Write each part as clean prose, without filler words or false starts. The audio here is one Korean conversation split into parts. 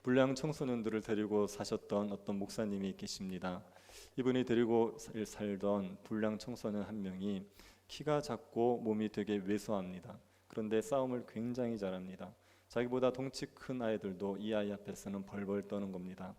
불량 청소년들을 데리고 사셨던 어떤 목사님이 계십니다. 이분이 데리고 살던 불량 청소년 한 명이 키가 작고 몸이 되게 왜소합니다. 그런데 싸움을 굉장히 잘합니다. 자기보다 덩치 큰 아이들도 이 아이 앞에서는 벌벌 떠는 겁니다.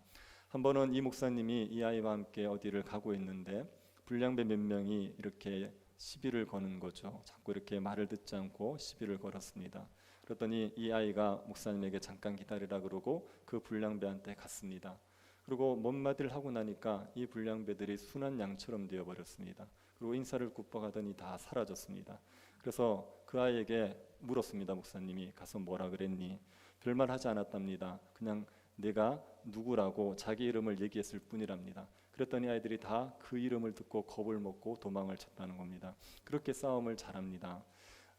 한 번은 이 목사님이 이 아이와 함께 어디를 가고 있는데 불량배 몇 명이 이렇게 시비를 거는 거죠. 자꾸 이렇게 말을 듣지 않고 시비를 걸었습니다. 그랬더니 이 아이가 목사님에게 잠깐 기다리라 그러고 그 불량배한테 갔습니다. 그리고 뭔 마디를 하고 나니까 이 불량배들이 순한 양처럼 되어버렸습니다. 그리고 인사를 굽어가더니 다 사라졌습니다. 그래서 그 아이에게 물었습니다. 목사님이 가서 뭐라 그랬니? 별말 하지 않았답니다. 그냥 내가 누구라고 자기 이름을 얘기했을 뿐이랍니다. 그랬더니 아이들이 다 그 이름을 듣고 겁을 먹고 도망을 쳤다는 겁니다. 그렇게 싸움을 잘합니다.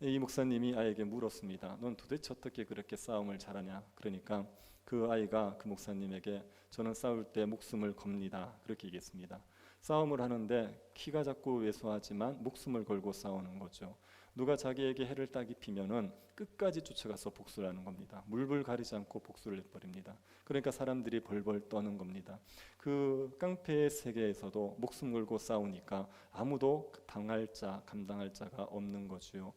이 목사님이 아이에게 물었습니다. 넌 도대체 어떻게 그렇게 싸움을 잘하냐? 그러니까 그 아이가 그 목사님에게 저는 싸울 때 목숨을 겁니다. 그렇게 얘기했습니다. 싸움을 하는데 키가 작고 왜소하지만 목숨을 걸고 싸우는 거죠. 누가 자기에게 해를 딱 입히면은 끝까지 쫓아가서 복수를 하는 겁니다. 물불 가리지 않고 복수를 해버립니다. 그러니까 사람들이 벌벌 떠는 겁니다. 그 깡패의 세계에서도 목숨 걸고 싸우니까 아무도 당할 자, 감당할 자가 없는 거지요.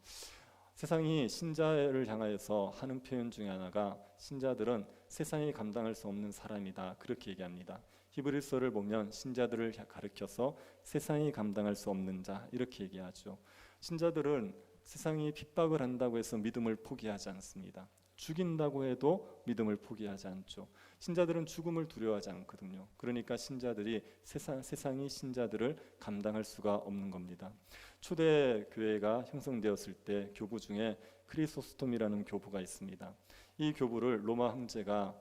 세상이 신자를 향하여서 하는 표현 중에 하나가 신자들은 세상이 감당할 수 없는 사람이다. 그렇게 얘기합니다. 히브리서를 보면 신자들을 가리켜서 세상이 감당할 수 없는 자 이렇게 얘기하죠. 신자들은 세상이 핍박을 한다고 해서 믿음을 포기하지 않습니다. 죽인다고 해도 믿음을 포기하지 않죠. 신자들은 죽음을 두려워하지 않거든요. 그러니까 신자들이 세상이 신자들을 감당할 수가 없는 겁니다. 초대 교회가 형성되었을 때 교부 중에 크리소스톰이라는 교부가 있습니다. 이 교부를 로마 황제가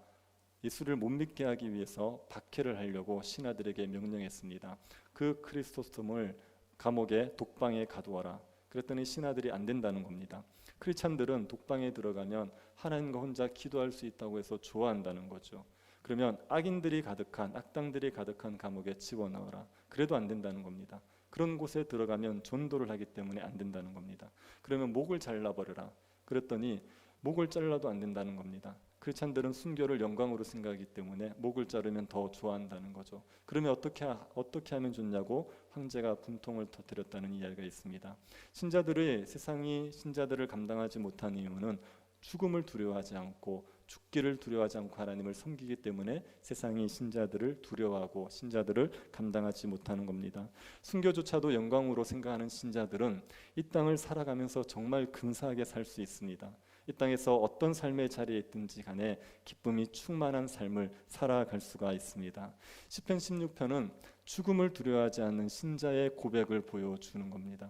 예수를 못 믿게 하기 위해서 박해를 하려고 신하들에게 명령했습니다. 그 크리소스톰을 감옥에 독방에 가두어라. 그랬더니 신하들이 안 된다는 겁니다. 크리스찬들은 독방에 들어가면 하나님과 혼자 기도할 수 있다고 해서 좋아한다는 거죠. 그러면 악인들이 가득한 악당들이 가득한 감옥에 집어넣어라. 그래도 안 된다는 겁니다. 그런 곳에 들어가면 전도를 하기 때문에 안 된다는 겁니다. 그러면 목을 잘라버려라. 그랬더니 목을 잘라도 안 된다는 겁니다. 크리스찬들은 순교를 영광으로 생각하기 때문에 목을 자르면 더 좋아한다는 거죠. 그러면 어떻게 하면 좋냐고 황제가 분통을 터뜨렸다는 이야기가 있습니다. 신자들의 세상이 신자들을 감당하지 못한 이유는 죽음을 두려워하지 않고 죽기를 두려워하지 않고 하나님을 섬기기 때문에 세상이 신자들을 두려워하고 신자들을 감당하지 못하는 겁니다. 순교조차도 영광으로 생각하는 신자들은 이 땅을 살아가면서 정말 근사하게 살 수 있습니다. 이 땅에서 어떤 삶의 자리에 있든지 간에 기쁨이 충만한 삶을 살아갈 수가 있습니다. 시편 16편은 죽음을 두려워하지 않는 신자의 고백을 보여주는 겁니다.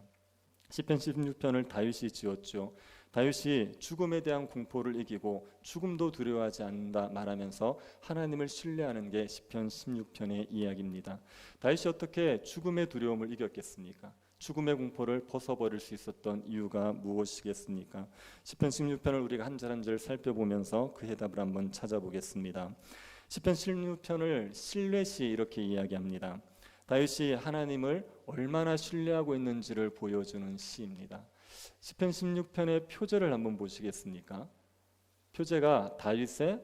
시편 16편을 다윗이 지었죠. 다윗이 죽음에 대한 공포를 이기고 죽음도 두려워하지 않는다 말하면서 하나님을 신뢰하는 게 시편 16편의 이야기입니다. 다윗이 어떻게 죽음의 두려움을 이겼겠습니까? 죽음의 공포를 벗어버릴 수 있었던 이유가 무엇이겠습니까? 시편 16편을 우리가 한 절 한 절 살펴보면서 그 해답을 한번 찾아보겠습니다. 시편 16편을 신뢰시 이렇게 이야기합니다. 다윗이 하나님을 얼마나 신뢰하고 있는지를 보여주는 시입니다. 시편 16편의 표제를 한번 보시겠습니까? 표제가 다윗의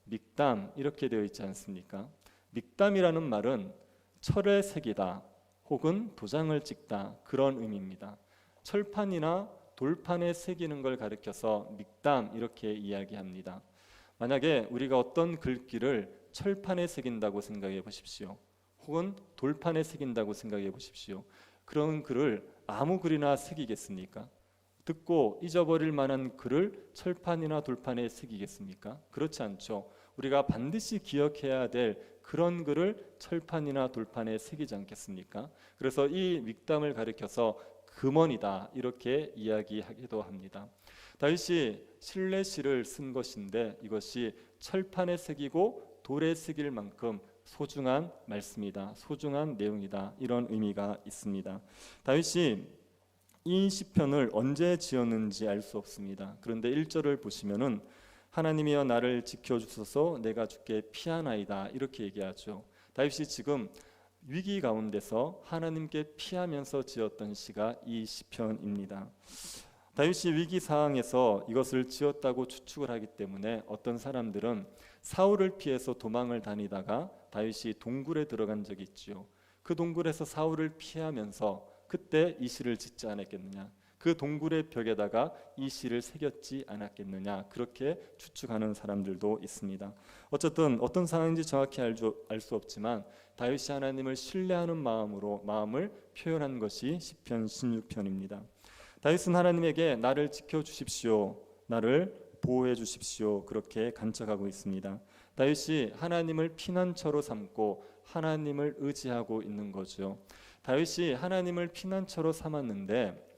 믹담 이렇게 되어 있지 않습니까? 믹담이라는 말은 철의 색이다 혹은 도장을 찍다 그런 의미입니다. 철판이나 돌판에 새기는 걸 가리켜서 믹담 이렇게 이야기합니다. 만약에 우리가 어떤 글귀를 철판에 새긴다고 생각해 보십시오. 혹은 돌판에 새긴다고 생각해 보십시오. 그런 글을 아무 글이나 새기겠습니까? 듣고 잊어버릴 만한 글을 철판이나 돌판에 새기겠습니까? 그렇지 않죠. 우리가 반드시 기억해야 될 그런 글을 철판이나 돌판에 새기지 않겠습니까? 그래서 이 믹담을 가리켜서 금언이다 이렇게 이야기하기도 합니다. 다윗이 신뢰시를 쓴 것인데 이것이 철판에 새기고 돌에 새길 만큼 소중한 말씀이다. 소중한 내용이다. 이런 의미가 있습니다. 다윗이 이 시편을 언제 지었는지 알 수 없습니다. 그런데 1절을 보시면은 하나님이여 나를 지켜주소서 내가 주께 피하나이다 이렇게 얘기하죠. 다윗이 지금 위기 가운데서 하나님께 피하면서 지었던 시가 이 시편입니다. 다윗이 위기 상황에서 이것을 지었다고 추측을 하기 때문에 어떤 사람들은 사울을 피해서 도망을 다니다가 다윗이 동굴에 들어간 적이 있지요. 그 동굴에서 사울을 피하면서 그때 이 시를 짓지 않았겠느냐, 그 동굴의 벽에다가 이 시를 새겼지 않았겠느냐, 그렇게 추측하는 사람들도 있습니다. 어쨌든 어떤 상황인지 정확히 알 수 없지만 다윗이 하나님을 신뢰하는 마음을 표현한 것이 시편 16편입니다. 다윗은 하나님에게 나를 지켜주십시오, 나를 보호해 주십시오, 그렇게 간청하고 있습니다. 다윗이 하나님을 피난처로 삼고 하나님을 의지하고 있는 거죠. 다윗이 하나님을 피난처로 삼았는데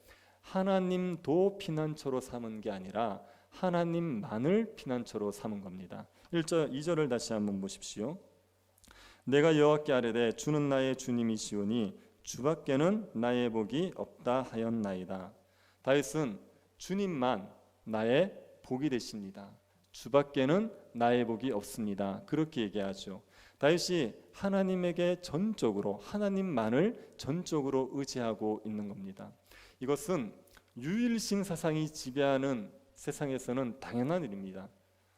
하나님도 피난처로 삼은 게 아니라 하나님만을 피난처로 삼은 겁니다. 1절 2절을 다시 한번 보십시오. 내가 여호와께 아뢰되 주는 나의 주님이시오니 주밖에는 나의 복이 없다 하였나이다. 다윗은 주님만 나의 복이 되십니다. 주밖에는 나의 복이 없습니다. 그렇게 얘기하죠. 다윗이 하나님에게 전적으로, 하나님만을 전적으로 의지하고 있는 겁니다. 이것은 유일신 사상이 지배하는 세상에서는 당연한 일입니다.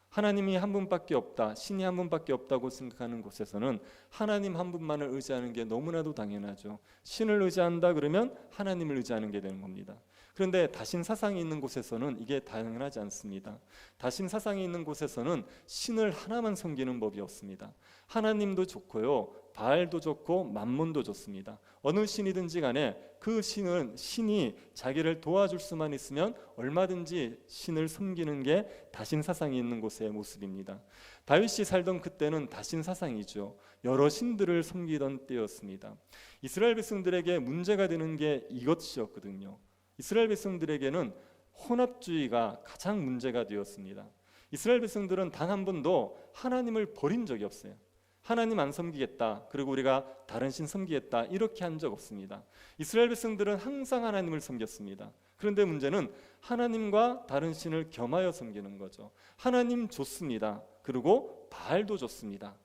하나님이 한 분밖에 없다, 신이 한 분밖에 없다고 생각하는 곳에서는 하나님 한 분만을 의지하는 게 너무나도 당연하죠. 신을 의지한다 그러면 하나님을 의지하는 게 되는 겁니다. 그런데 다신 사상이 있는 곳에서는 이게 당연하지 않습니다. 다신 사상이 있는 곳에서는 신을 하나만 섬기는 법이 없습니다. 하나님도 좋고요, 바알도 좋고 만몬도 좋습니다. 어느 신이든지 간에 그 신이 자기를 도와줄 수만 있으면 얼마든지 신을 섬기는 게 다신 사상이 있는 곳의 모습입니다. 다윗이 살던 그때는 다신 사상이죠. 여러 신들을 섬기던 때였습니다. 이스라엘 백성들에게 문제가 되는 게 이것이었거든요. 이스라엘 백성들에게는 혼합주의가 가장 문제가 되었습니다. 이스라엘 백성들은 단 한 번도 하나님을 버린 적이 없어요. 하나님 안 섬기겠다, 그리고 우리가 다른 신 섬기겠다, 이렇게 한 적 없습니다. 이스라엘 백성들은 항상 하나님을 섬겼습니다. 그런데 문제는 하나님과 다른 신을 겸하여 섬기는 거죠. 하나님 좋습니다. 그리고 바알도 좋습니다.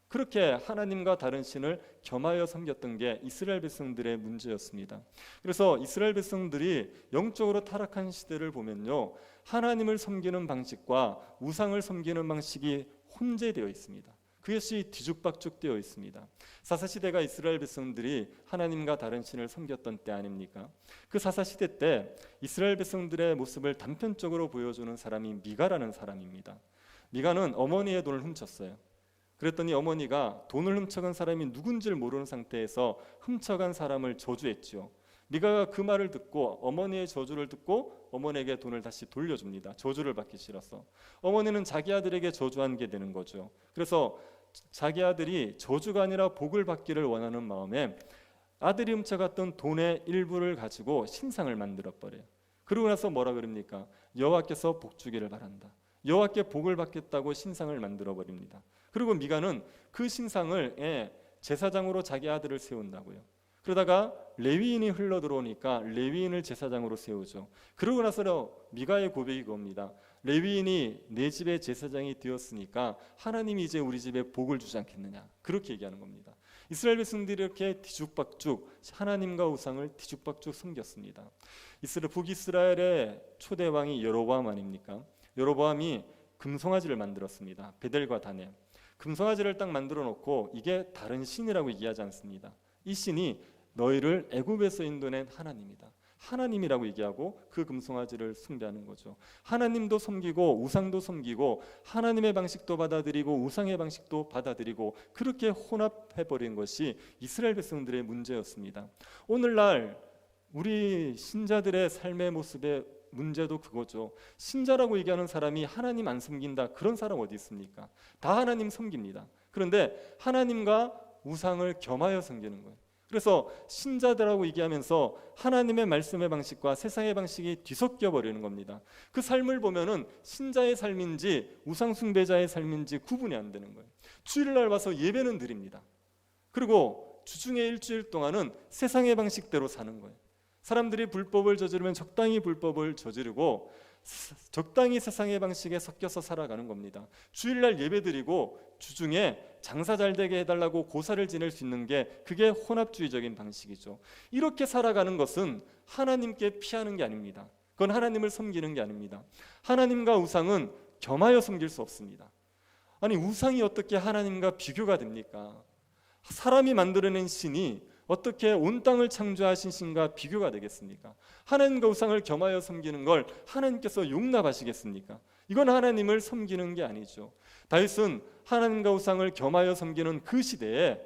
그렇게 하나님과 다른 신을 겸하여 섬겼던 게 이스라엘 백성들의 문제였습니다. 그래서 이스라엘 백성들이 영적으로 타락한 시대를 보면요, 하나님을 섬기는 방식과 우상을 섬기는 방식이 혼재되어 있습니다. 그것이 뒤죽박죽되어 있습니다. 사사시대가 이스라엘 백성들이 하나님과 다른 신을 섬겼던 때 아닙니까? 그 사사시대 때 이스라엘 백성들의 모습을 단편적으로 보여주는 사람이 미가라는 사람입니다. 미가는 어머니의 돈을 훔쳤어요. 그랬더니 어머니가 돈을 훔쳐간 사람이 누군지를 모르는 상태에서 훔쳐간 사람을 저주했지요. 미가가 그 말을 듣고, 어머니의 저주를 듣고 어머니에게 돈을 다시 돌려줍니다. 저주를 받기 싫어서. 어머니는 자기 아들에게 저주한 게 되는 거죠. 그래서 자기 아들이 저주가 아니라 복을 받기를 원하는 마음에 아들이 훔쳐갔던 돈의 일부를 가지고 신상을 만들어 버려요. 그러고 나서 뭐라 그럽니까? 여호와께서 복 주기를 바란다, 여호와께 복을 받겠다고 신상을 만들어 버립니다. 그리고 미가는 그 신상을 제사장으로 자기 아들을 세운다고요. 그러다가 레위인이 흘러들어오니까 레위인을 제사장으로 세우죠. 그러고 나서 미가의 고백이 그겁니다. 레위인이 내 집의 제사장이 되었으니까 하나님이 이제 우리 집에 복을 주지 않겠느냐, 그렇게 얘기하는 겁니다. 이스라엘 백성들이 이렇게 뒤죽박죽 하나님과 우상을 뒤죽박죽 섬겼습니다. 북이스라엘의 초대 왕이 여로보암 아닙니까? 여로보암이 금송아지를 만들었습니다. 베델과 다네. 금송아지를 딱 만들어 놓고 이게 다른 신이라고 얘기하지 않습니다. 이 신이 너희를 애굽에서 인도낸 하나님이다, 하나님이라고 얘기하고 그 금송아지를 숭배하는 거죠. 하나님도 섬기고 우상도 섬기고 하나님의 방식도 받아들이고 우상의 방식도 받아들이고 그렇게 혼합해버린 것이 이스라엘 백성들의 문제였습니다. 오늘날 우리 신자들의 삶의 모습의 문제도 그거죠. 신자라고 얘기하는 사람이 하나님 안 섬긴다, 그런 사람 어디 있습니까? 다 하나님 섬깁니다. 그런데 하나님과 우상을 겸하여 섬기는 거예요. 그래서 신자들하고 얘기하면서 하나님의 말씀의 방식과 세상의 방식이 뒤섞여 버리는 겁니다. 그 삶을 보면은 신자의 삶인지 우상 숭배자의 삶인지 구분이 안 되는 거예요. 주일날 와서 예배는 드립니다. 그리고 주중에 일주일 동안은 세상의 방식대로 사는 거예요. 사람들이 불법을 저지르면 적당히 불법을 저지르고 적당히 세상의 방식에 섞여서 살아가는 겁니다. 주일날 예배드리고 주중에 장사 잘 되게 해달라고 고사를 지낼 수 있는 게 그게 혼합주의적인 방식이죠. 이렇게 살아가는 것은 하나님께 피하는 게 아닙니다. 그건 하나님을 섬기는 게 아닙니다. 하나님과 우상은 겸하여 섬길 수 없습니다. 아니 우상이 어떻게 하나님과 비교가 됩니까? 사람이 만들어낸 신이 어떻게 온 땅을 창조하신 신과 비교가 되겠습니까? 하나님과 우상을 겸하여 섬기는 걸 하나님께서 용납하시겠습니까? 이건 하나님을 섬기는 게 아니죠. 다윗은 하나님과 우상을 겸하여 섬기는 그 시대에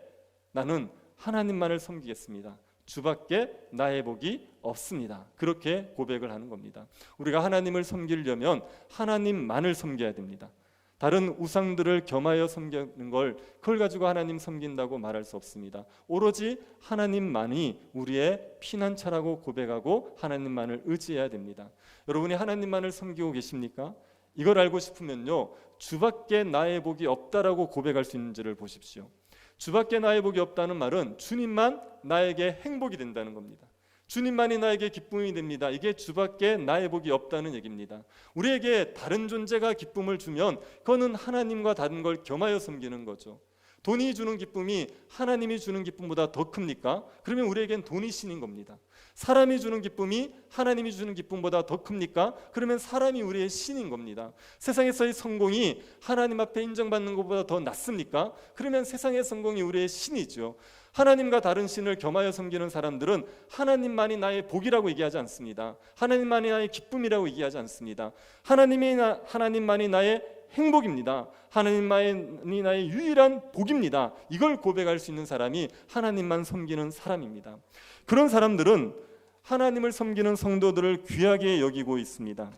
나는 하나님만을 섬기겠습니다. 주밖에 나의 복이 없습니다. 그렇게 고백을 하는 겁니다. 우리가 하나님을 섬기려면 하나님만을 섬겨야 됩니다. 다른 우상들을 겸하여 섬기는 걸 그걸 가지고 하나님 섬긴다고 말할 수 없습니다. 오로지 하나님만이 우리의 피난처라고 고백하고 하나님만을 의지해야 됩니다. 여러분이 하나님만을 섬기고 계십니까? 이걸 알고 싶으면요, 주밖에 나의 복이 없다라고 고백할 수 있는지를 보십시오. 주밖에 나의 복이 없다는 말은 주님만 나에게 행복이 된다는 겁니다. 주님만이 나에게 기쁨이 됩니다. 이게 주밖에 나의 복이 없다는 얘기입니다. 우리에게 다른 존재가 기쁨을 주면 그거는 하나님과 다른 걸 겸하여 섬기는 거죠. 돈이 주는 기쁨이 하나님이 주는 기쁨보다 더 큽니까? 그러면 우리에겐 돈이 신인 겁니다. 사람이 주는 기쁨이 하나님이 주는 기쁨보다 더 큽니까? 그러면 사람이 우리의 신인 겁니다. 세상에서의 성공이 하나님 앞에 인정받는 것보다 더 낫습니까? 그러면 세상의 성공이 우리의 신이죠. 하나님과 다른 신을 겸하여 섬기는 사람들은 하나님만이 나의 복이라고 얘기하지 않습니다. 하나님만이 나의 기쁨이라고 얘기하지 않습니다. 하나님만이 나의 행복입니다. 하나님만이 나의 유일한 복입니다. 이걸 고백할 수 있는 사람이 하나님만 섬기는 사람입니다. 그런 사람들은 하나님을 섬기는 성도들을 귀하게 여기고 있습니다.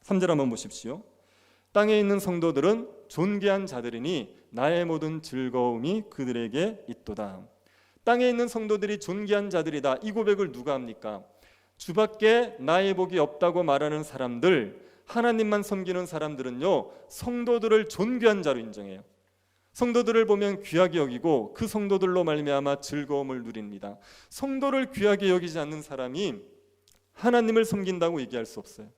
3절 한번 보십시오. 땅에 있는 성도들은 존귀한 자들이니 나의 모든 즐거움이 그들에게 있도다. 땅에 있는 성도들이 존귀한 자들이다. 이 고백을 누가 합니까? 주밖에 나의 복이 없다고 말하는 사람들, 하나님만 섬기는 사람들은요, 성도들을 존귀한 자로 인정해요. 성도들을 보면 귀하게 여기고 그 성도들로 말미암아 즐거움을 누립니다. 성도를 귀하게 여기지 않는 사람이 하나님을 섬긴다고 얘기할 수 없어요.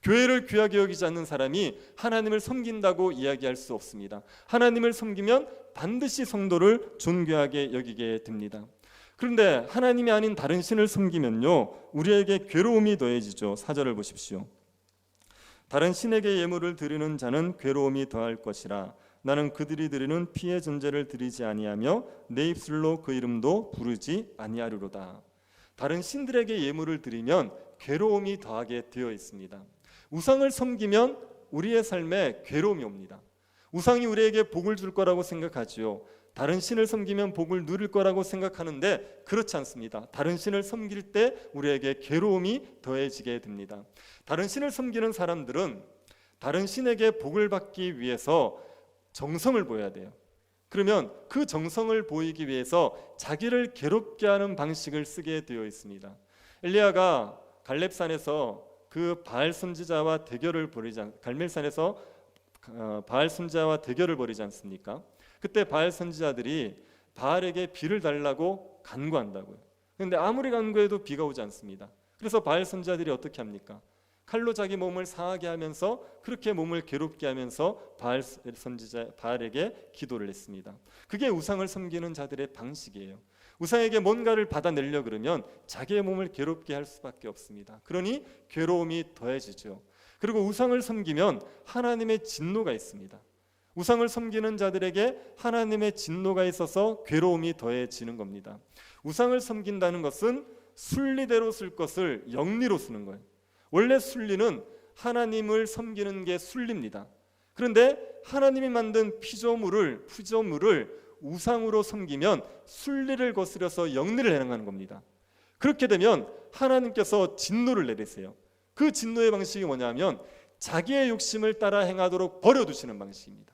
교회를 귀하게 여기지 않는 사람이 하나님을 섬긴다고 이야기할 수 없습니다. 하나님을 섬기면 반드시 성도를 존귀하게 여기게 됩니다. 그런데 하나님이 아닌 다른 신을 섬기면요, 우리에게 괴로움이 더해지죠. 4절을 보십시오. 다른 신에게 예물을 드리는 자는 괴로움이 더할 것이라. 나는 그들이 드리는 피의 전제를 드리지 아니하며 내 입술로 그 이름도 부르지 아니하리로다. 다른 신들에게 예물을 드리면 괴로움이 더하게 되어 있습니다. 우상을 섬기면 우리의 삶에 괴로움이 옵니다. 우상이 우리에게 복을 줄 거라고 생각하지요. 다른 신을 섬기면 복을 누릴 거라고 생각하는데 그렇지 않습니다. 다른 신을 섬길 때 우리에게 괴로움이 더해지게 됩니다. 다른 신을 섬기는 사람들은 다른 신에게 복을 받기 위해서 정성을 보여야 돼요. 그러면 그 정성을 보이기 위해서 자기를 괴롭게 하는 방식을 쓰게 되어 있습니다. 엘리야가 갈렙산에서 그 바알 선지자와 대결을 갈멜산에서 바알 선지자와 대결을 벌이지 않습니까? 그때 바알 선지자들이 바알에게 비를 달라고 간구한다고요. 그런데 아무리 간구해도 비가 오지 않습니다. 그래서 바알 선지자들이 어떻게 합니까? 칼로 자기 몸을 상하게 하면서 그렇게 몸을 괴롭게 하면서 바알에게 기도를 했습니다. 그게 우상을 섬기는 자들의 방식이에요. 우상에게 뭔가를 받아내려 그러면 자기의 몸을 괴롭게 할 수밖에 없습니다. 그러니 괴로움이 더해지죠. 그리고 우상을 섬기면 하나님의 진노가 있습니다. 우상을 섬기는 자들에게 하나님의 진노가 있어서 괴로움이 더해지는 겁니다. 우상을 섬긴다는 것은 순리대로 쓸 것을 영리로 쓰는 거예요. 원래 순리는 하나님을 섬기는 게 순리입니다. 그런데 하나님이 만든 피조물을 우상으로 섬기면 순리를 거스려서 영리를 행하는 겁니다. 그렇게 되면 하나님께서 진노를 내리세요. 그 진노의 방식이 뭐냐면 자기의 욕심을 따라 행하도록 버려두시는 방식입니다.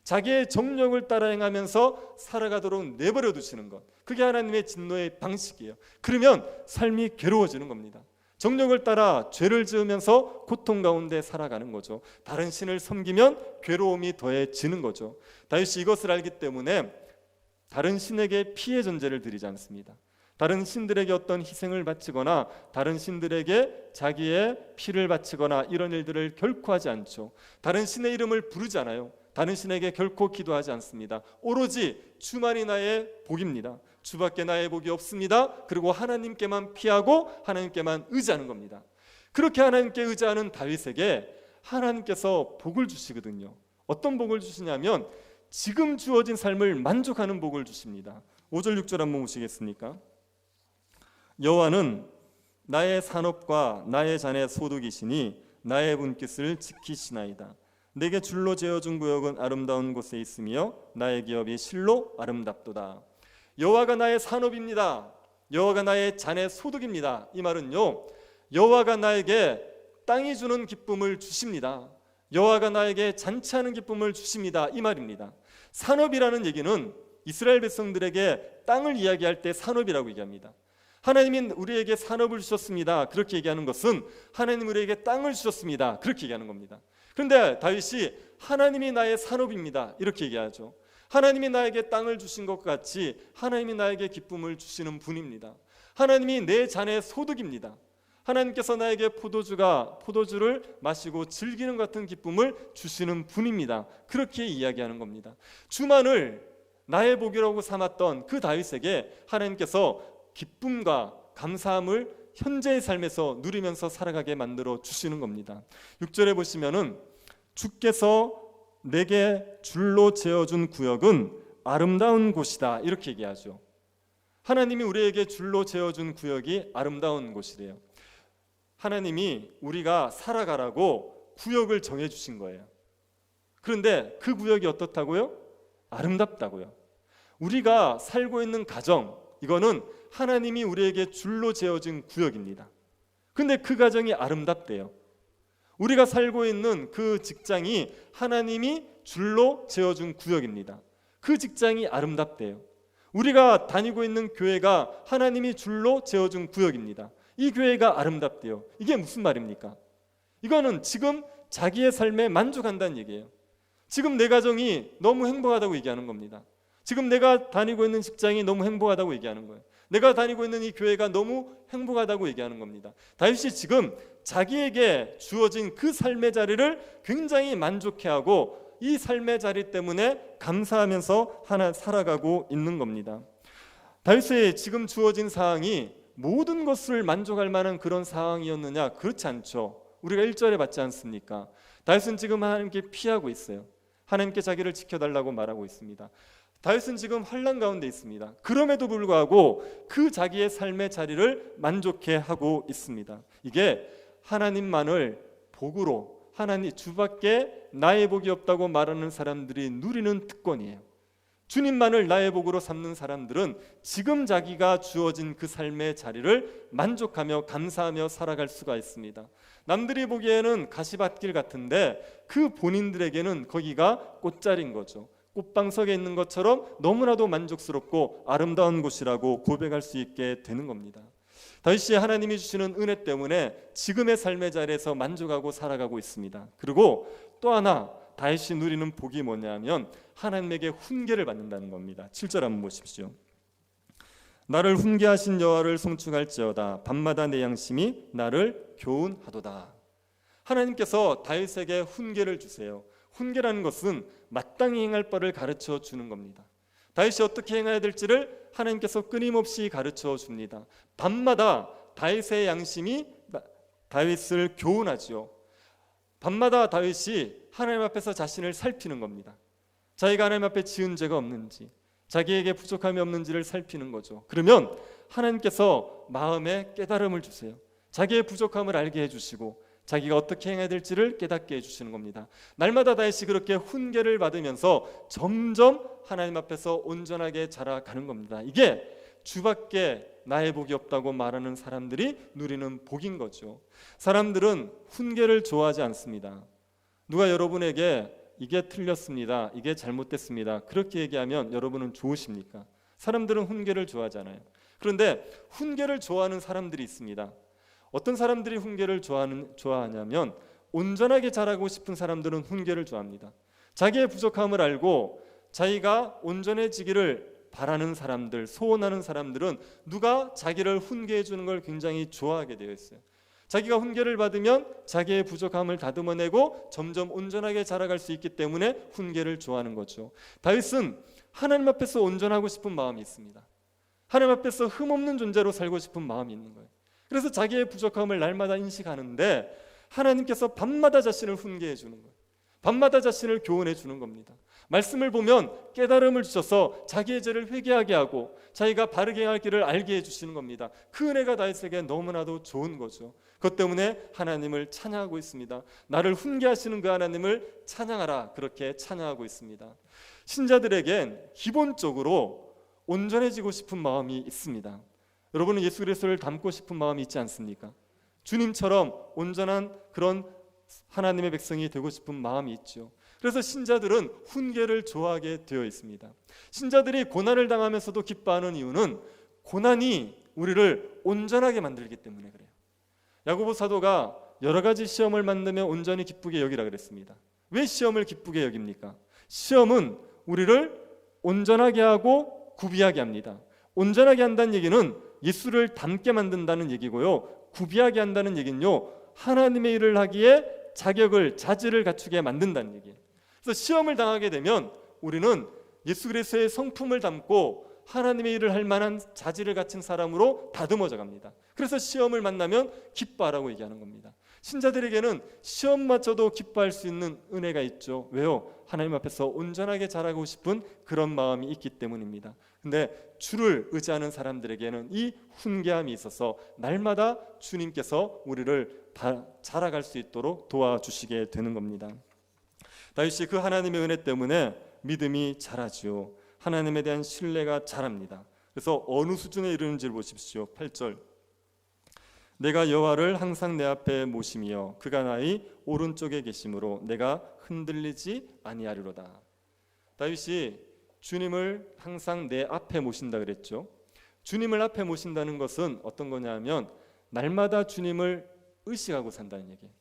자기의 정욕을 따라 행하면서 살아가도록 내버려 두시는 것, 그게 하나님의 진노의 방식이에요. 그러면 삶이 괴로워지는 겁니다. 정욕을 따라 죄를 지으면서 고통 가운데 살아가는 거죠. 다른 신을 섬기면 괴로움이 더해지는 거죠. 다윗이 이것을 알기 때문에 다른 신에게 피의 전제를 드리지 않습니다. 다른 신들에게 어떤 희생을 바치거나 다른 신들에게 자기의 피를 바치거나 이런 일들을 결코 하지 않죠. 다른 신의 이름을 부르지 않아요. 다른 신에게 결코 기도하지 않습니다. 오로지 주만이 나의 복입니다. 주밖에 나의 복이 없습니다. 그리고 하나님께만 피하고 하나님께만 의지하는 겁니다. 그렇게 하나님께 의지하는 다윗에게 하나님께서 복을 주시거든요. 어떤 복을 주시냐면 지금 주어진 삶을 만족하는 복을 주십니다. 5절 6절 한번 보시겠습니까? 여호와는 나의 산업과 나의 잔의 소득이시니 나의 분깃을 지키시나이다. 내게 줄로 재어준 구역은 아름다운 곳에 있으며 나의 기업이 실로 아름답도다. 여호와가 나의 산업입니다. 여호와가 나의 잔의 소득입니다. 이 말은요, 여호와가 나에게 땅이 주는 기쁨을 주십니다. 여호와가 나에게 잔치하는 기쁨을 주십니다. 이 말입니다. 산업이라는 얘기는 이스라엘 백성들에게 땅을 이야기할 때 산업이라고 얘기합니다. 하나님이 우리에게 산업을 주셨습니다. 그렇게 얘기하는 것은 하나님 우리에게 땅을 주셨습니다. 그렇게 얘기하는 겁니다. 그런데 다윗이 하나님이 나의 산업입니다. 이렇게 얘기하죠. 하나님이 나에게 땅을 주신 것 같이 하나님이 나에게 기쁨을 주시는 분입니다. 하나님이 내 잔의 소득입니다. 하나님께서 나에게 포도주를 마시고 즐기는 것 같은 기쁨을 주시는 분입니다. 그렇게 이야기하는 겁니다. 주만을 나의 복이라고 삼았던 그 다윗에게 하나님께서 기쁨과 감사함을 현재의 삶에서 누리면서 살아가게 만들어 주시는 겁니다. 6절에 보시면은 주께서 내게 줄로 재어준 구역은 아름다운 곳이다 이렇게 얘기하죠. 하나님이 우리에게 줄로 재어준 구역이 아름다운 곳이래요. 하나님이 우리가 살아가라고 구역을 정해주신 거예요. 그런데 그 구역이 어떻다고요? 아름답다고요. 우리가 살고 있는 가정, 이거는 하나님이 우리에게 줄로 재어진 구역입니다. 근데 그 가정이 아름답대요. 우리가 살고 있는 그 직장이 하나님이 줄로 재어준 구역입니다. 그 직장이 아름답대요. 우리가 다니고 있는 교회가 하나님이 줄로 재어준 구역입니다. 이 교회가 아름답대요. 이게 무슨 말입니까? 이거는 지금 자기의 삶에 만족한다는 얘기예요. 지금 내 가정이 너무 행복하다고 얘기하는 겁니다. 지금 내가 다니고 있는 직장이 너무 행복하다고 얘기하는 거예요. 내가 다니고 있는 이 교회가 너무 행복하다고 얘기하는 겁니다. 다윗이 지금 자기에게 주어진 그 삶의 자리를 굉장히 만족해하고 이 삶의 자리 때문에 감사하면서 하나 살아가고 있는 겁니다. 다윗이 지금 주어진 상황이 모든 것을 만족할 만한 그런 상황이었느냐? 그렇지 않죠. 우리가 1절에 봤지 않습니까? 다윗은 지금 하나님께 피하고 있어요. 하나님께 자기를 지켜달라고 말하고 있습니다. 다윗은 지금 환난 가운데 있습니다. 그럼에도 불구하고 그 자기의 삶의 자리를 만족해하고 있습니다. 이게 하나님만을 복으로, 하나님 주밖에 나의 복이 없다고 말하는 사람들이 누리는 특권이에요. 주님만을 나의 복으로 삼는 사람들은 지금 자기가 주어진 그 삶의 자리를 만족하며 감사하며 살아갈 수가 있습니다. 남들이 보기에는 가시밭길 같은데 그 본인들에게는 거기가 꽃자리인 거죠. 꽃방석에 있는 것처럼 너무나도 만족스럽고 아름다운 곳이라고 고백할 수 있게 되는 겁니다. 다윗이 하나님이 주시는 은혜 때문에 지금의 삶의 자리에서 만족하고 살아가고 있습니다. 그리고 또 하나 다윗이 누리는 복이 뭐냐면 하나님에게 훈계를 받는다는 겁니다. 7절 한번 보십시오. 나를 훈계하신 여호와를 송축할지어다. 밤마다 내 양심이 나를 교훈하도다. 하나님께서 다윗에게 훈계를 주세요. 훈계라는 것은 마땅히 행할 바를 가르쳐 주는 겁니다. 다윗이 어떻게 행해야 될지를 하나님께서 끊임없이 가르쳐 줍니다. 밤마다 다윗의 양심이 다윗을 교훈하지요. 밤마다 다윗이 하나님 앞에서 자신을 살피는 겁니다. 자기가 하나님 앞에 지은 죄가 없는지, 자기에게 부족함이 없는지를 살피는 거죠. 그러면 하나님께서 마음에 깨달음을 주세요. 자기의 부족함을 알게 해주시고 자기가 어떻게 행해야 될지를 깨닫게 해주시는 겁니다. 날마다 다윗이 그렇게 훈계를 받으면서 점점 하나님 앞에서 온전하게 자라가는 겁니다. 이게 주밖에 나의 복이 없다고 말하는 사람들이 누리는 복인 거죠. 사람들은 훈계를 좋아하지 않습니다. 누가 여러분에게 이게 틀렸습니다, 이게 잘못됐습니다 그렇게 얘기하면 여러분은 좋으십니까? 사람들은 훈계를 좋아하잖아요. 그런데 훈계를 좋아하는 사람들이 있습니다. 어떤 사람들이 훈계를 좋아하냐면 온전하게 자라고 싶은 사람들은 훈계를 좋아합니다. 자기의 부족함을 알고 자기가 온전해지기를 바라는 사람들, 소원하는 사람들은 누가 자기를 훈계해 주는 걸 굉장히 좋아하게 되어 있어요. 자기가 훈계를 받으면 자기의 부족함을 다듬어내고 점점 온전하게 자라갈 수 있기 때문에 훈계를 좋아하는 거죠. 다윗은 하나님 앞에서 온전하고 싶은 마음이 있습니다. 하나님 앞에서 흠없는 존재로 살고 싶은 마음이 있는 거예요. 그래서 자기의 부족함을 날마다 인식하는데 하나님께서 밤마다 자신을 훈계해 주는 거예요. 밤마다 자신을 교훈해 주는 겁니다. 말씀을 보면 깨달음을 주셔서 자기의 죄를 회개하게 하고 자기가 바르게 행할 길을 알게 해주시는 겁니다. 그 은혜가 다윗에게 너무나도 좋은 거죠. 그것 때문에 하나님을 찬양하고 있습니다. 나를 훈계하시는 그 하나님을 찬양하라, 그렇게 찬양하고 있습니다. 신자들에겐 기본적으로 온전해지고 싶은 마음이 있습니다. 여러분은 예수 그리스도를 닮고 싶은 마음이 있지 않습니까? 주님처럼 온전한 그런 하나님의 백성이 되고 싶은 마음이 있죠. 그래서 신자들은 훈계를 좋아하게 되어 있습니다. 신자들이 고난을 당하면서도 기뻐하는 이유는 고난이 우리를 온전하게 만들기 때문에 그래요. 야고보 사도가 여러 가지 시험을 만나며 온전히 기쁘게 여기라 그랬습니다. 왜 시험을 기쁘게 여깁니까? 시험은 우리를 온전하게 하고 구비하게 합니다. 온전하게 한다는 얘기는 예수를 닮게 만든다는 얘기고요. 구비하게 한다는 얘기는요, 하나님의 일을 하기에 자격을, 자질을 갖추게 만든다는 얘기예요. 그래서 시험을 당하게 되면 우리는 예수 그리스도의 성품을 담고 하나님의 일을 할 만한 자질을 갖춘 사람으로 다듬어져 갑니다. 그래서 시험을 만나면 기뻐하라고 얘기하는 겁니다. 신자들에게는 시험마저도 기뻐할 수 있는 은혜가 있죠. 왜요? 하나님 앞에서 온전하게 자라고 싶은 그런 마음이 있기 때문입니다. 근데 주를 의지하는 사람들에게는 이 훈계함이 있어서 날마다 주님께서 우리를 자라갈 수 있도록 도와주시게 되는 겁니다. 다윗이 그 하나님의 은혜 때문에 믿음이 자라지요. 하나님에 대한 신뢰가 자랍니다. 그래서 어느 수준에 이르는지를 보십시오. 8절, 내가 여호와를 항상 내 앞에 모심이여 그가 나의 오른쪽에 계심으로 내가 흔들리지 아니하리로다. 다윗이 주님을 항상 내 앞에 모신다 그랬죠. 주님을 앞에 모신다는 것은 어떤 거냐면 날마다 주님을 의식하고 산다는 얘기예요.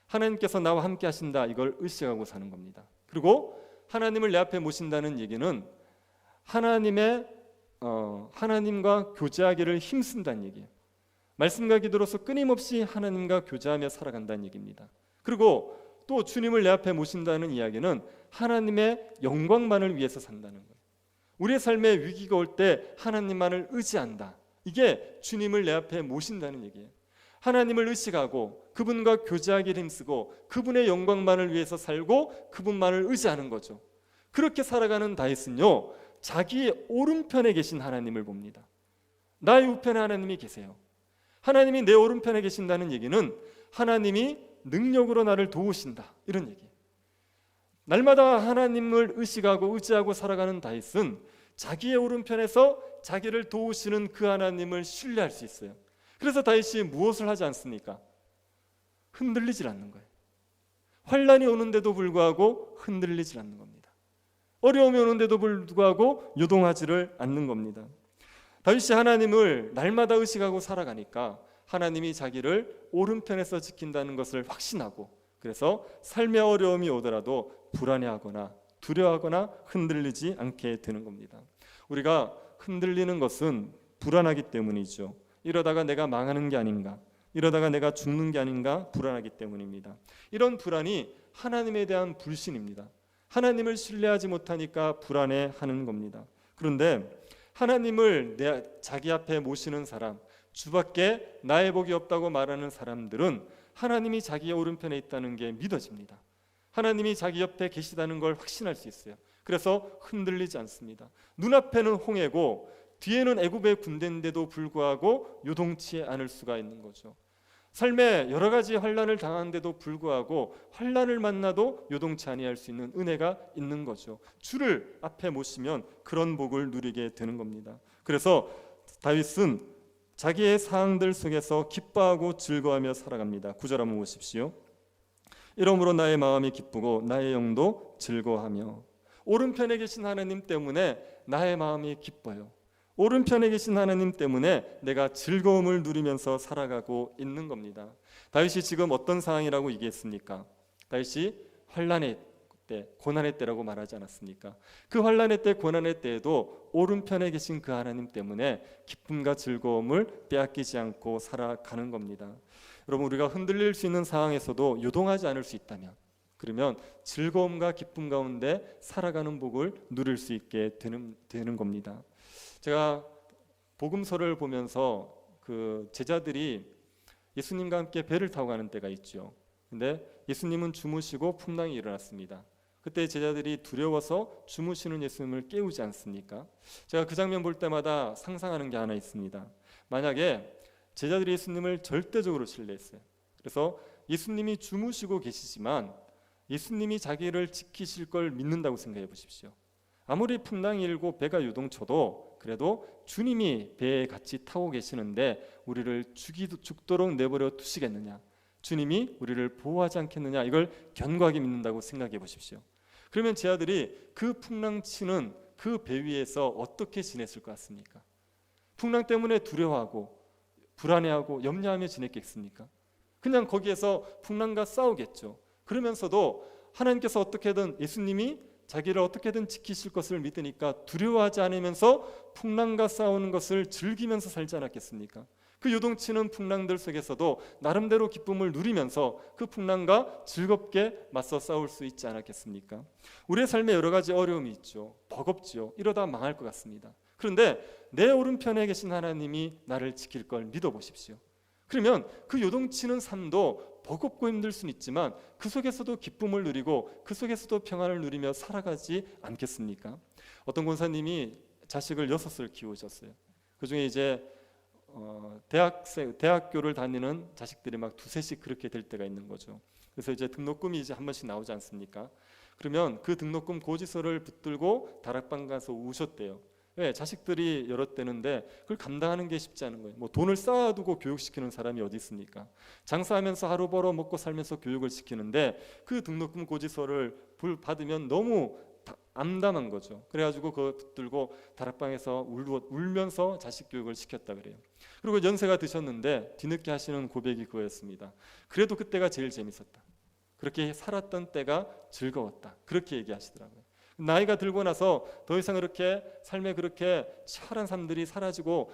하나님께서 나와 함께 하신다, 이걸 의식하고 사는 겁니다. 그리고 하나님을 내 앞에 모신다는 얘기는 하나님과 교제하기를 힘쓴다는 얘기예요. 말씀과 기도로서 끊임없이 하나님과 교제하며 살아간다는 얘기입니다. 그리고 또 주님을 내 앞에 모신다는 이야기는 하나님의 영광만을 위해서 산다는 거예요. 우리의 삶에 위기가 올 때 하나님만을 의지한다. 이게 주님을 내 앞에 모신다는 얘기예요. 하나님을 의식하고 그분과 교제하기를 힘쓰고 그분의 영광만을 위해서 살고 그분만을 의지하는 거죠. 그렇게 살아가는 다윗은요, 자기의 오른편에 계신 하나님을 봅니다. 나의 우편에 하나님이 계세요. 하나님이 내 오른편에 계신다는 얘기는 하나님이 능력으로 나를 도우신다, 이런 얘기예요. 날마다 하나님을 의식하고 의지하고 살아가는 다윗은 자기의 오른편에서 자기를 도우시는 그 하나님을 신뢰할 수 있어요. 그래서 다윗이 무엇을 하지 않습니까? 흔들리질 않는 거예요. 환난이 오는데도 불구하고 흔들리질 않는 겁니다. 어려움이 오는데도 불구하고 요동하지를 않는 겁니다. 다윗이 하나님을 날마다 의식하고 살아가니까 하나님이 자기를 오른편에서 지킨다는 것을 확신하고, 그래서 삶의 어려움이 오더라도 불안해하거나 두려워하거나 흔들리지 않게 되는 겁니다. 우리가 흔들리는 것은 불안하기 때문이죠. 이러다가 내가 망하는 게 아닌가, 이러다가 내가 죽는 게 아닌가 불안하기 때문입니다. 이런 불안이 하나님에 대한 불신입니다. 하나님을 신뢰하지 못하니까 불안해하는 겁니다. 그런데 하나님을 자기 앞에 모시는 사람, 주밖에 나의 복이 없다고 말하는 사람들은 하나님이 자기의 오른편에 있다는 게 믿어집니다. 하나님이 자기 옆에 계시다는 걸 확신할 수 있어요. 그래서 흔들리지 않습니다. 눈앞에는 홍해고 뒤에는 애굽의 군대인데도 불구하고 요동치 않을 수가 있는 거죠. 삶에 여러 가지 환난을 당하는데도 불구하고 환난을 만나도 요동치 아니할 수 있는 은혜가 있는 거죠. 주를 앞에 모시면 그런 복을 누리게 되는 겁니다. 그래서 다윗은 자기의 상황들 속에서 기뻐하고 즐거워하며 살아갑니다. 9절 한번 보십시오. 이러므로 나의 마음이 기쁘고 나의 영도 즐거워하며. 오른편에 계신 하나님 때문에 나의 마음이 기뻐요. 오른편에 계신 하나님 때문에 내가 즐거움을 누리면서 살아가고 있는 겁니다. 다윗이 지금 어떤 상황이라고 얘기했습니까? 다윗이 환난의 때, 고난의 때라고 말하지 않았습니까? 그 환난의 때, 고난의 때에도 오른편에 계신 그 하나님 때문에 기쁨과 즐거움을 빼앗기지 않고 살아가는 겁니다. 여러분, 우리가 흔들릴 수 있는 상황에서도 요동하지 않을 수 있다면, 그러면 즐거움과 기쁨 가운데 살아가는 복을 누릴 수 있게 되는 겁니다. 제가 복음서를 보면서 그 제자들이 예수님과 함께 배를 타고 가는 때가 있죠. 근데 예수님은 주무시고 풍랑이 일어났습니다. 그때 제자들이 두려워서 주무시는 예수님을 깨우지 않습니까? 제가 그 장면 볼 때마다 상상하는 게 하나 있습니다. 만약에 제자들이 예수님을 절대적으로 신뢰했어요. 그래서 예수님이 주무시고 계시지만 예수님이 자기를 지키실 걸 믿는다고 생각해 보십시오. 아무리 풍랑이 일고 배가 요동쳐도 그래도 주님이 배에 같이 타고 계시는데 우리를 죽도록 내버려 두시겠느냐, 주님이 우리를 보호하지 않겠느냐, 이걸 견고하게 믿는다고 생각해 보십시오. 그러면 제자들이 그 풍랑 치는 그 배 위에서 어떻게 지냈을 것 같습니까? 풍랑 때문에 두려워하고 불안해하고 염려하며 지냈겠습니까? 그냥 거기에서 풍랑과 싸우겠죠. 그러면서도 하나님께서 어떻게든, 예수님이 자기를 어떻게든 지키실 것을 믿으니까 두려워하지 않으면서 풍랑과 싸우는 것을 즐기면서 살지 않았겠습니까? 그 요동치는 풍랑들 속에서도 나름대로 기쁨을 누리면서 그 풍랑과 즐겁게 맞서 싸울 수 있지 않았겠습니까? 우리의 삶에 여러 가지 어려움이 있죠. 버겁죠. 이러다 망할 것 같습니다. 그런데 내 오른편에 계신 하나님이 나를 지킬 걸 믿어보십시오. 그러면 그 요동치는 삶도 버겁고 힘들 수는 있지만 그 속에서도 기쁨을 누리고 그 속에서도 평안을 누리며 살아가지 않겠습니까? 어떤 권사님이 자식을 6을 키우셨어요. 그중에 이제 대학교를 다니는 자식들이 막 2-3씩 그렇게 될 때가 있는 거죠. 그래서 이제 등록금이 이제 한 번씩 나오지 않습니까? 그러면 그 등록금 고지서를 붙들고 다락방 가서 우셨대요. 왜? 자식들이 여럿되는데 그걸 감당하는 게 쉽지 않은 거예요. 뭐 돈을 쌓아두고 교육시키는 사람이 어디 있습니까? 장사하면서 하루 벌어 먹고 살면서 교육을 시키는데 그 등록금 고지서를 받으면 너무 암담한 거죠. 그래가지고 그거 붙들고 다락방에서 울면서 자식 교육을 시켰다 그래요. 그리고 연세가 드셨는데 뒤늦게 하시는 고백이 그거였습니다. 그래도 그때가 제일 재밌었다. 그렇게 살았던 때가 즐거웠다. 그렇게 얘기하시더라고요. 나이가 들고 나서 더 이상 그렇게 삶에 그렇게 치열한 삶들이 사라지고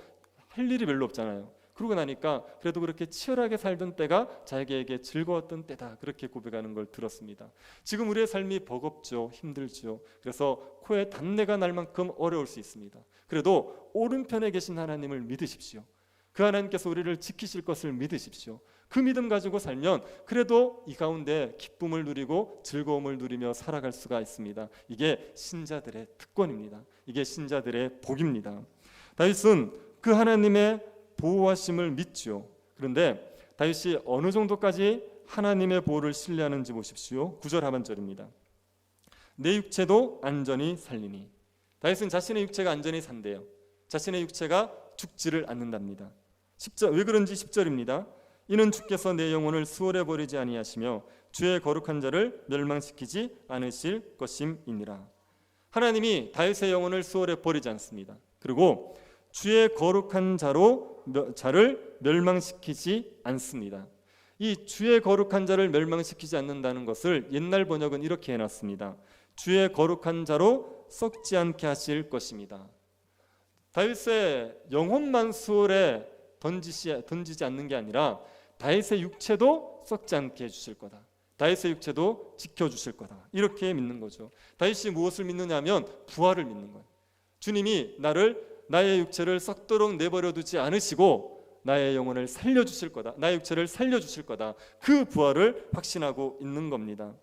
할 일이 별로 없잖아요. 그러고 나니까 그래도 그렇게 치열하게 살던 때가 자기에게 즐거웠던 때다, 그렇게 고백하는 걸 들었습니다. 지금 우리의 삶이 버겁죠. 힘들죠. 그래서 코에 단내가 날 만큼 어려울 수 있습니다. 그래도 오른편에 계신 하나님을 믿으십시오. 그 하나님께서 우리를 지키실 것을 믿으십시오. 그 믿음 가지고 살면 그래도 이 가운데 기쁨을 누리고 즐거움을 누리며 살아갈 수가 있습니다. 이게 신자들의 특권입니다. 이게 신자들의 복입니다. 다윗은 그 하나님의 보호하심을 믿죠. 그런데 다윗이 어느 정도까지 하나님의 보호를 신뢰하는지 보십시오. 9절 하반절입니다. 내 육체도 안전히 살리니. 다윗은 자신의 육체가 안전히 산대요. 자신의 육체가 죽지를 않는답니다. 10절, 왜 그런지 10절입니다. 이는 주께서 내 영혼을 수월해 버리지 아니하시며 주의 거룩한 자를 멸망시키지 않으실 것임이니라. 하나님이 다윗의 영혼을 수월해 버리지 않습니다. 그리고 주의 거룩한 자를 멸망시키지 않습니다. 이 주의 거룩한 자를 멸망시키지 않는다는 것을 옛날 번역은 이렇게 해놨습니다. 주의 거룩한 자로 썩지 않게 하실 것입니다. 다윗의 영혼만 수월에 던지지 않는 게 아니라 다윗의 육체도 썩지 않게 해주실 거다. 다윗의 육체도 지켜주실 거다. 이렇게 믿는 거죠. 다윗이 무엇을 믿느냐 하면 부활을 믿는 거예요. 주님이 나의 육체를 썩도록 내버려 두지 않으시고 나의 영혼을 살려주실 거다. 나의 육체를 살려주실 거다. 그 부활을 확신하고 있는 겁니다.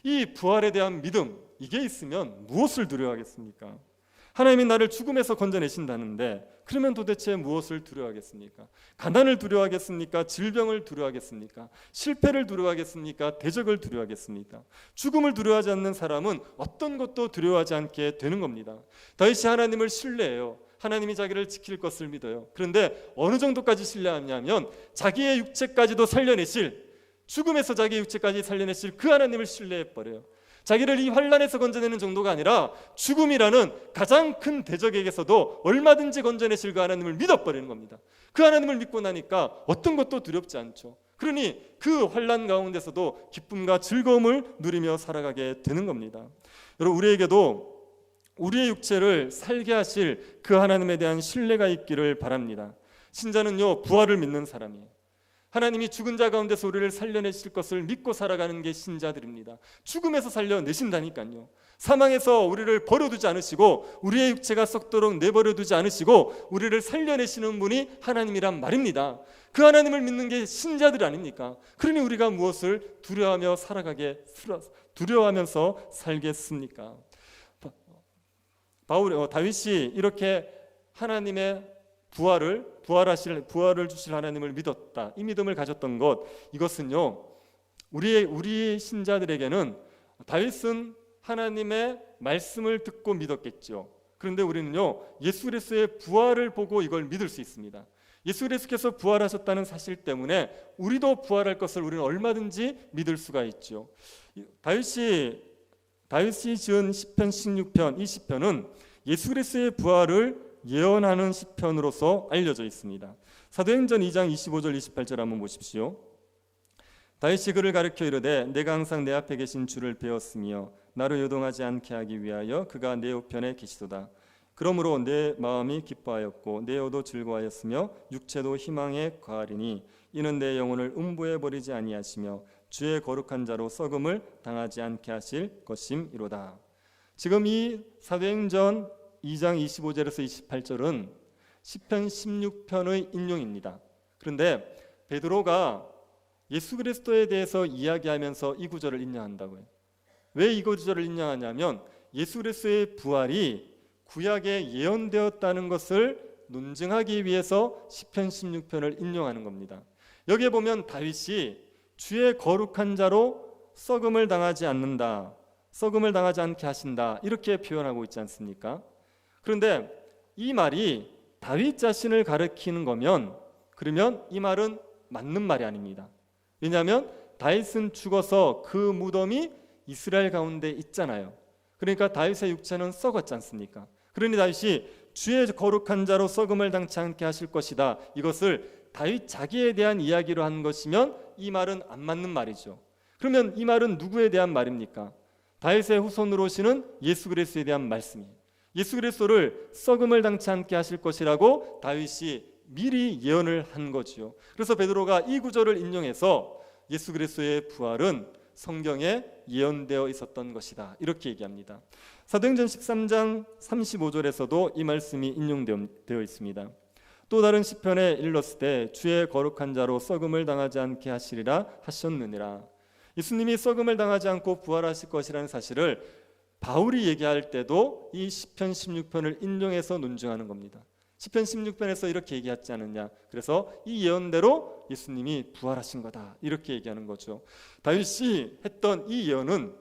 이 부활에 대한 믿음, 이게 있으면 무엇을 두려워하겠습니까? 하나님이 나를 죽음에서 건져내신다는데 그러면 도대체 무엇을 두려워하겠습니까? 가난을 두려워하겠습니까? 질병을 두려워하겠습니까? 실패를 두려워하겠습니까? 대적을 두려워하겠습니까? 죽음을 두려워하지 않는 사람은 어떤 것도 두려워하지 않게 되는 겁니다. 다윗이 하나님을 신뢰해요. 하나님이 자기를 지킬 것을 믿어요. 그런데 어느 정도까지 신뢰하냐면 자기의 육체까지도 살려내실, 죽음에서 자기의 육체까지 살려내실 그 하나님을 신뢰해버려요. 자기를 이 환난에서 건져내는 정도가 아니라 죽음이라는 가장 큰 대적에게서도 얼마든지 건져내실 그 하나님을 믿어버리는 겁니다. 그 하나님을 믿고 나니까 어떤 것도 두렵지 않죠. 그러니 그 환난 가운데서도 기쁨과 즐거움을 누리며 살아가게 되는 겁니다. 여러분, 우리에게도 우리의 육체를 살게 하실 그 하나님에 대한 신뢰가 있기를 바랍니다. 신자는요, 부활을 믿는 사람이에요. 하나님이 죽은 자 가운데서 우리를 살려내실 것을 믿고 살아가는 게 신자들입니다. 죽음에서 살려내신다니까요. 사망에서 우리를 버려두지 않으시고 우리의 육체가 썩도록 내버려두지 않으시고 우리를 살려내시는 분이 하나님이란 말입니다. 그 하나님을 믿는 게 신자들 아닙니까? 그러니 우리가 무엇을 두려워하면서 살겠습니까? 다윗이 이렇게 하나님의 부활을 주실 하나님을 믿었다. 이 믿음을 가졌던 것, 이것은요, 우리 신자들에게는 다윗은 하나님의 말씀을 듣고 믿었겠죠. 그런데 우리는요, 예수 그리스도의 부활을 보고 이걸 믿을 수 있습니다. 예수 그리스도께서 부활하셨다는 사실 때문에 우리도 부활할 것을 우리는 얼마든지 믿을 수가 있죠. 다윗이 지은 시편 16편, 이 시편은 예수 그리스도의 부활을 예언하는 시편으로서 알려져 있습니다. 사도행전 2장 25절 28절 한번 보십시오. 다윗이 그를 가르쳐 이르되 내가 항상 내 앞에 계신 주를 배웠으며 나를 요동하지 않게 하기 위하여 그가 내 우편에 계시도다. 그러므로 내 마음이 기뻐하였고 내 영도 즐거워하였으며 육체도 희망에 거하리니 이는 내 영혼을 음부에 버리지 아니하시며 주의 거룩한 자로 썩음을 당하지 않게 하실 것임이로다. 지금 이 사도행전 2장 25절에서 28절은 시편 16편의 인용입니다. 그런데 베드로가 예수 그리스도에 대해서 이야기하면서 이 구절을 인용한다고요. 왜 이 구절을 인용하냐면 예수 그리스도의 부활이 구약에 예언되었다는 것을 논증하기 위해서 시편 16편을 인용하는 겁니다. 여기에 보면 다윗이 주의 거룩한 자로 썩음을 당하지 않는다, 썩음을 당하지 않게 하신다, 이렇게 표현하고 있지 않습니까? 그런데 이 말이 다윗 자신을 가리키는 거면 그러면 이 말은 맞는 말이 아닙니다. 왜냐하면 다윗은 죽어서 그 무덤이 이스라엘 가운데 있잖아요. 그러니까 다윗의 육체는 썩었지 않습니까? 그러니 다윗이 주의 거룩한 자로 썩음을 당치 않게 하실 것이다, 이것을 다윗 자기에 대한 이야기로 한 것이면 이 말은 안 맞는 말이죠. 그러면 이 말은 누구에 대한 말입니까? 다윗의 후손으로 오시는 예수 그리스도에 대한 말씀이에요. 예수 그리스도를 썩음을 당치 않게 하실 것이라고 다윗이 미리 예언을 한 거지요. 그래서 베드로가 이 구절을 인용해서 예수 그리스도의 부활은 성경에 예언되어 있었던 것이다, 이렇게 얘기합니다. 사도행전 13장 35절에서도 이 말씀이 인용되어 있습니다. 또 다른 시편에 일렀을 때 주의 거룩한 자로 썩음을 당하지 않게 하시리라 하셨느니라. 예수님이 썩음을 당하지 않고 부활하실 것이라는 사실을 바울이 얘기할 때도 이 시편 16편을 인용해서 논증하는 겁니다. 시편 16편에서 이렇게 얘기하지 않느냐. 그래서 이 예언대로 예수님이 부활하신 거다, 이렇게 얘기하는 거죠. 다윗이 했던 이 예언은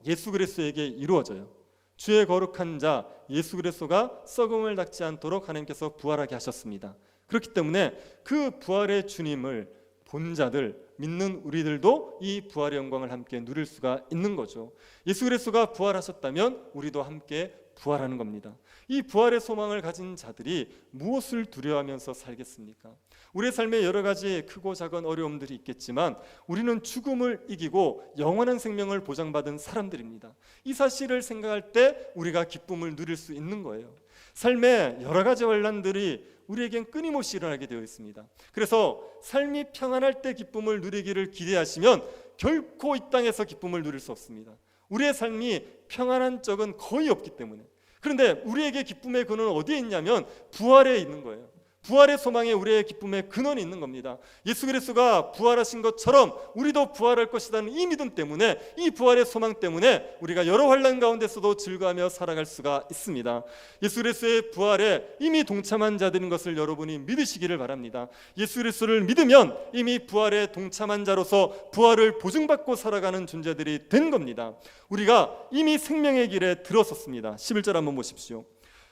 예수 그리스도에게 이루어져요. 주의 거룩한 자 예수 그리스도가 썩음을 닦지 않도록 하나님께서 부활하게 하셨습니다. 그렇기 때문에 그 부활의 주님을 본 자들, 믿는 우리들도 이 부활의 영광을 함께 누릴 수가 있는 거죠. 예수 그리스도가 부활하셨다면 우리도 함께 부활하는 겁니다. 이 부활의 소망을 가진 자들이 무엇을 두려워하면서 살겠습니까? 우리의 삶에 여러 가지 크고 작은 어려움들이 있겠지만 우리는 죽음을 이기고 영원한 생명을 보장받은 사람들입니다. 이 사실을 생각할 때 우리가 기쁨을 누릴 수 있는 거예요. 삶에 여러 가지 환난들이 우리에겐 끊임없이 일어나게 되어 있습니다. 그래서 삶이 평안할 때 기쁨을 누리기를 기대하시면 결코 이 땅에서 기쁨을 누릴 수 없습니다. 우리의 삶이 평안한 적은 거의 없기 때문에. 그런데 우리에게 기쁨의 근원은 어디에 있냐면 부활에 있는 거예요. 부활의 소망에 우리의 기쁨의 근원이 있는 겁니다. 예수 그리스도가 부활하신 것처럼 우리도 부활할 것이라는 이 믿음 때문에, 이 부활의 소망 때문에 우리가 여러 환난 가운데서도 즐거워하며 살아갈 수가 있습니다. 예수 그리스도의 부활에 이미 동참한 자들인 것을 여러분이 믿으시기를 바랍니다. 예수 그리스도를 믿으면 이미 부활에 동참한 자로서 부활을 보증받고 살아가는 존재들이 된 겁니다. 우리가 이미 생명의 길에 들어섰습니다. 11절 한번 보십시오.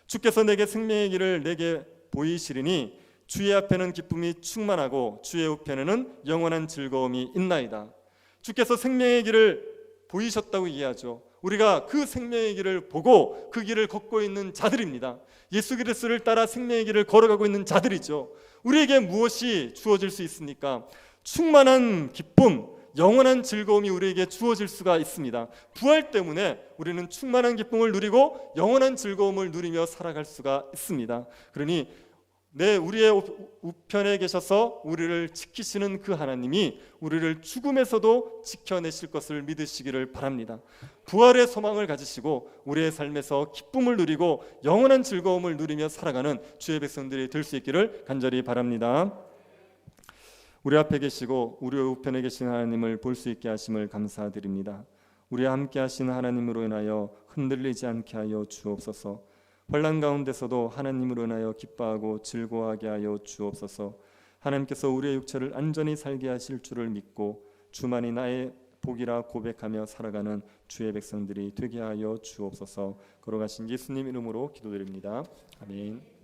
주께서 내게 생명의 길을 내게 보이시리니 주의 앞에는 기쁨이 충만하고 주의 우편에는 영원한 즐거움이 있나이다. 주께서 생명의 길을 보이셨다고 이해하죠. 우리가 그 생명의 길을 보고 그 길을 걷고 있는 자들입니다. 예수 그리스도를 따라 생명의 길을 걸어가고 있는 자들이죠. 우리에게 무엇이 주어질 수 있습니까? 충만한 기쁨, 영원한 즐거움이 우리에게 주어질 수가 있습니다. 부활 때문에 우리는 충만한 기쁨을 누리고 영원한 즐거움을 누리며 살아갈 수가 있습니다. 그러니 우리의 우편에 계셔서 우리를 지키시는 그 하나님이 우리를 죽음에서도 지켜내실 것을 믿으시기를 바랍니다. 부활의 소망을 가지시고 우리의 삶에서 기쁨을 누리고 영원한 즐거움을 누리며 살아가는 주의 백성들이 될 수 있기를 간절히 바랍니다. 우리 앞에 계시고 우리 우편에 계신 하나님을 볼 수 있게 하심을 감사드립니다. 우리와 함께 하신 하나님으로 인하여 흔들리지 않게 하여 주옵소서. 환난 가운데서도 하나님으로 인하여 기뻐하고 즐거워하게 하여 주옵소서. 하나님께서 우리의 육체를 안전히 살게 하실 줄을 믿고 주만이 나의 복이라 고백하며 살아가는 주의 백성들이 되게 하여 주옵소서. 걸어가신 예수님 이름으로 기도드립니다. 아멘.